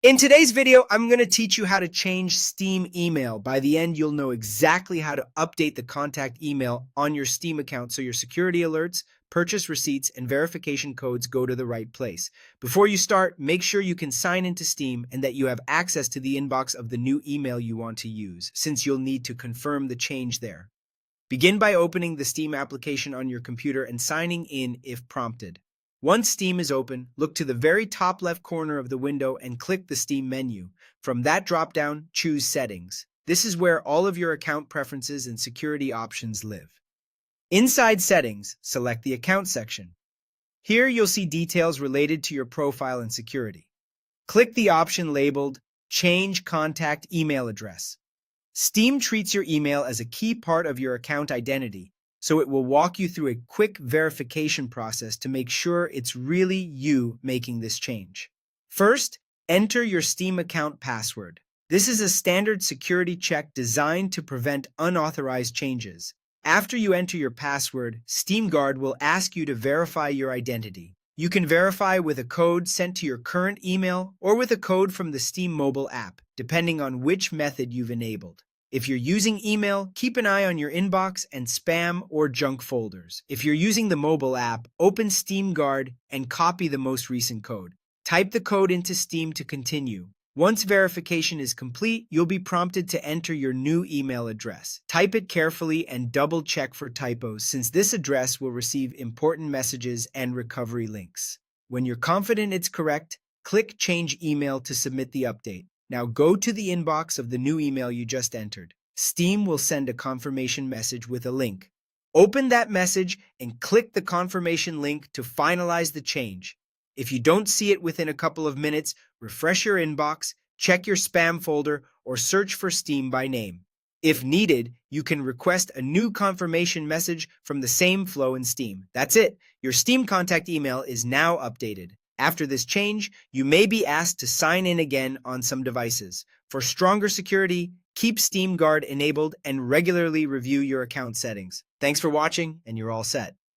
In today's video, I'm going to teach you how to change Steam email. By the end, you'll know exactly how to update the contact email on your Steam account so your security alerts, purchase receipts, and verification codes go to the right place. Before you start, make sure you can sign into Steam and that you have access to the inbox of the new email you want to use, since you'll need to confirm the change there. Begin by opening the Steam application on your computer and signing in if prompted. Once Steam is open, look to the very top left corner of the window and click the Steam menu. From that drop-down, choose Settings. This is where all of your account preferences and security options live. Inside Settings, select the Account section. Here you'll see details related to your profile and security. Click the option labeled Change Contact Email Address. Steam treats your email as a key part of your account identity, so it will walk you through a quick verification process to make sure it's really you making this change. First, enter your Steam account password. This is a standard security check designed to prevent unauthorized changes. After you enter your password, SteamGuard will ask you to verify your identity. You can verify with a code sent to your current email or with a code from the Steam mobile app, depending on which method you've enabled. If you're using email, keep an eye on your inbox and spam or junk folders. If you're using the mobile app, open SteamGuard and copy the most recent code. Type the code into Steam to continue. Once verification is complete, you'll be prompted to enter your new email address. Type it carefully and double-check for typos, since this address will receive important messages and recovery links. When you're confident it's correct, click Change Email to submit the update. Now go to the inbox of the new email you just entered. Steam will send a confirmation message with a link. Open that message and click the confirmation link to finalize the change. If you don't see it within a couple of minutes, refresh your inbox, check your spam folder, or search for Steam by name. If needed, you can request a new confirmation message from the same flow in Steam. That's it. Your Steam contact email is now updated. After this change, you may be asked to sign in again on some devices. For stronger security, keep SteamGuard enabled and regularly review your account settings. Thanks for watching, and you're all set.